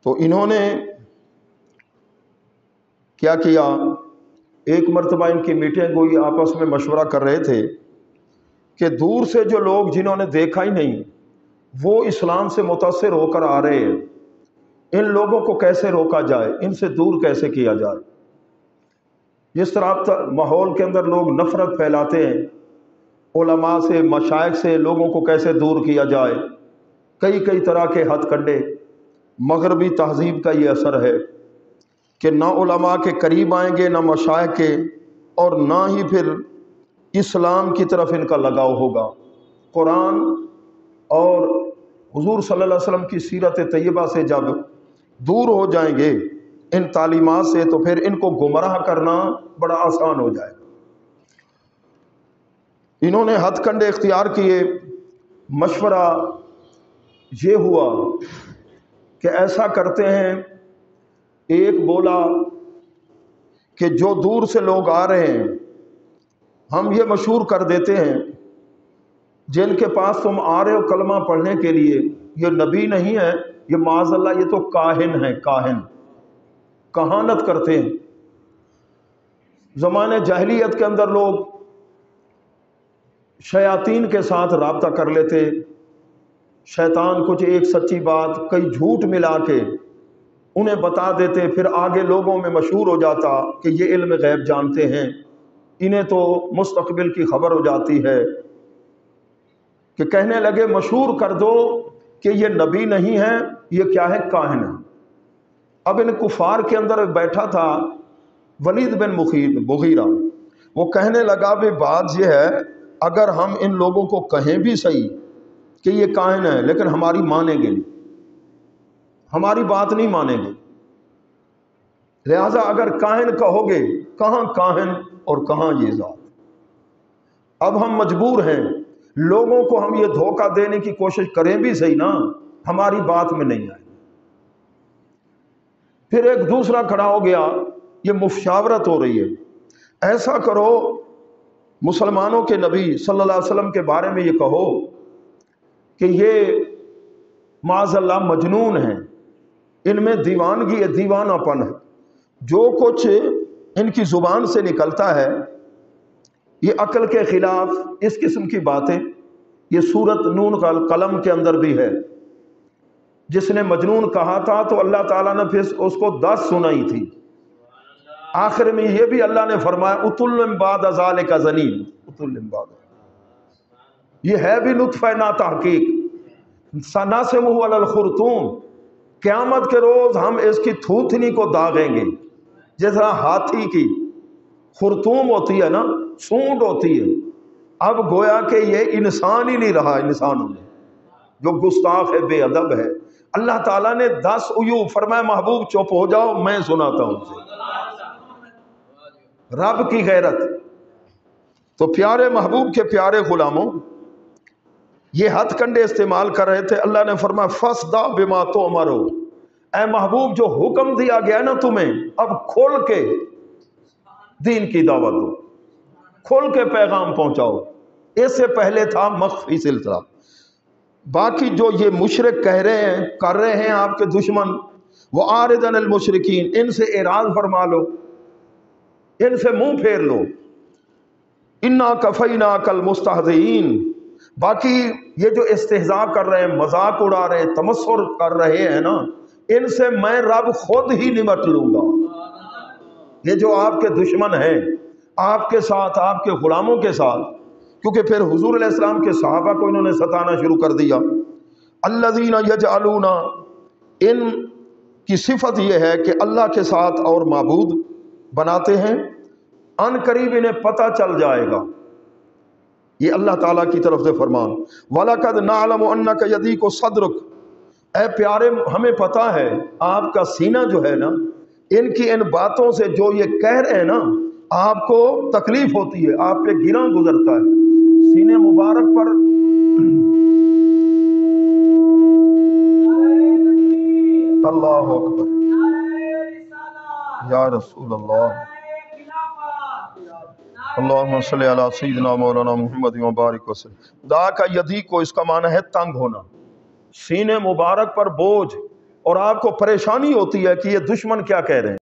تو انہوں نے کیا کیا، ایک مرتبہ ان کی میٹنگ ہوئی، آپس میں مشورہ کر رہے تھے کہ دور سے جو لوگ جنہوں نے دیکھا ہی نہیں وہ اسلام سے متاثر ہو کر آ رہے ہیں، ان لوگوں کو کیسے روکا جائے، ان سے دور کیسے کیا جائے۔ جس طرح ماحول کے اندر لوگ نفرت پھیلاتے ہیں، علماء سے مشائخ سے لوگوں کو کیسے دور کیا جائے، کئی طرح کے ہتھ کنڈے۔ مغربی تہذیب کا یہ اثر ہے کہ نہ علماء کے قریب آئیں گے، نہ مشائخ کے، اور نہ ہی پھر اسلام کی طرف ان کا لگاؤ ہوگا۔ قرآن اور حضور صلی اللہ علیہ وسلم کی سیرت طیبہ سے جب دور ہو جائیں گے ان تعلیمات سے، تو پھر ان کو گمراہ کرنا بڑا آسان ہو جائے گا۔ انہوں نے ہتھ کنڈے اختیار کیے، مشورہ یہ ہوا کہ ایسا کرتے ہیں، ایک بولا کہ جو دور سے لوگ آ رہے ہیں ہم یہ مشہور کر دیتے ہیں جن کے پاس تم آ رہے ہو کلمہ پڑھنے کے لیے یہ نبی نہیں ہے، یہ معاذ اللہ یہ تو کاہن ہیں، کہانت کرتے ہیں۔ زمانے جاہلیت کے اندر لوگ شیاطین کے ساتھ رابطہ کر لیتے، شیطان کچھ ایک سچی بات کئی جھوٹ ملا کے انہیں بتا دیتے، پھر آگے لوگوں میں مشہور ہو جاتا کہ یہ علم غیب جانتے ہیں، انہیں تو مستقبل کی خبر ہو جاتی ہے، کہ کہنے لگے مشہور کر دو کہ یہ نبی نہیں ہے، یہ کیا ہے، کاہن ہے۔ اب ان کفار کے اندر بیٹھا تھا ولید بن مغیرہ، وہ کہنے لگا بھی بات یہ ہے اگر ہم ان لوگوں کو کہیں بھی صحیح کہ یہ کاہن ہے لیکن ہماری مانیں گے نہیں، ہماری بات نہیں مانیں گے، لہذا اگر کاہن کہو گے، کہاں کاہن اور کہاں یہ ذات۔ اب ہم مجبور ہیں، لوگوں کو ہم یہ دھوکہ دینے کی کوشش کریں بھی صحیح نا، ہماری بات میں نہیں آئے۔ پھر ایک دوسرا کھڑا ہو گیا، یہ مشاورت ہو رہی ہے، ایسا کرو مسلمانوں کے نبی صلی اللہ علیہ وسلم کے بارے میں یہ کہو کہ یہ معاذ اللہ مجنون ہیں، ان میں دیوانگی ہے، دیوانہ پن ہے، جو کچھ ان کی زبان سے نکلتا ہے یہ عقل کے خلاف، اس قسم کی باتیں۔ یہ سورۃ نون کا قلم کے اندر بھی ہے، جس نے مجنون کہا تھا تو اللہ تعالیٰ نے پھر اس کو 10 سنائی تھی، آخر میں یہ بھی اللہ نے فرمایا اتل بعد ذالک زنیم، اتل بعد، یہ ہے بھی نطفہ نا تحقیق، سناسمہ علی الخرطوم، قیامت کے روز ہم اس کی تھوتنی کو داغیں گے، جیسا ہاتھی کی خرطوم ہوتی ہے نا، سونڈ ہوتی ہے۔ اب گویا کہ یہ انسان ہی نہیں رہا، انسانوں میں جو گستاخ ہے، بے ادب ہے۔ اللہ تعالیٰ نے 10 عیوب فرمایا محبوب چپ ہو جاؤ میں سناتا ہوں سے، رب کی غیرت۔ تو پیارے محبوب کے پیارے غلاموں، یہ ہتھ کنڈے استعمال کر رہے تھے، اللہ نے فرمایا فَاصْدَعْ بِمَا تُؤْمَرُ، اے محبوب جو حکم دیا گیا نا تمہیں، اب کھول کے دین کی دعوت دو، کھول کے پیغام پہنچاؤ۔ اس سے پہلے تھا مخفی سلسلہ۔ باقی جو یہ مشرک کہہ رہے ہیں، کر رہے ہیں آپ کے دشمن، وَأَعْرِضْ عَنِ الْمُشْرِكِينَ، ان سے اعراض فرما لو، ان سے منہ پھیر لو۔ اِنَّا كَفَيْنَاكَ الْمُسْتَهْزِئِينَ، باقی یہ جو استہزاء کر رہے ہیں، مذاق اڑا رہے ہیں، تمسخر کر رہے ہیں نا، ان سے میں رب خود ہی نمٹ لوں گا۔ یہ جو آپ کے دشمن ہیں، آپ کے ساتھ، آپ کے غلاموں کے ساتھ، کیونکہ پھر حضور علیہ السلام کے صحابہ کو انہوں نے ستانا شروع کر دیا۔ الذین یجعلون، ان کی صفت یہ ہے کہ اللہ کے ساتھ اور معبود بناتے ہیں، ان قریب انہیں پتہ چل جائے گا۔ یہ اللہ تعالیٰ کی طرف سے فرمان۔ وَلَقَدْ نَعْلَمُ أَنَّكَ يَضِيقُ صَدْرُكَ، اے پیارے ہمیں پتہ ہے آپ کا سینہ جو ہے نا، ان کی ان باتوں سے جو یہ کہہ رہے ہیں نا، آپ کو تکلیف ہوتی ہے، آپ پہ گراں گزرتا ہے سینے مبارک پر۔ اللہ اکبر، یا رسول اللہ، اللہم صلی علی سیدنا مولانا محمد وبارک وسلم۔ دا کا یدی کو اس کا معنی ہے تنگ ہونا، سینے مبارک پر بوجھ، اور آپ کو پریشانی ہوتی ہے کہ یہ دشمن کیا کہہ رہے ہیں.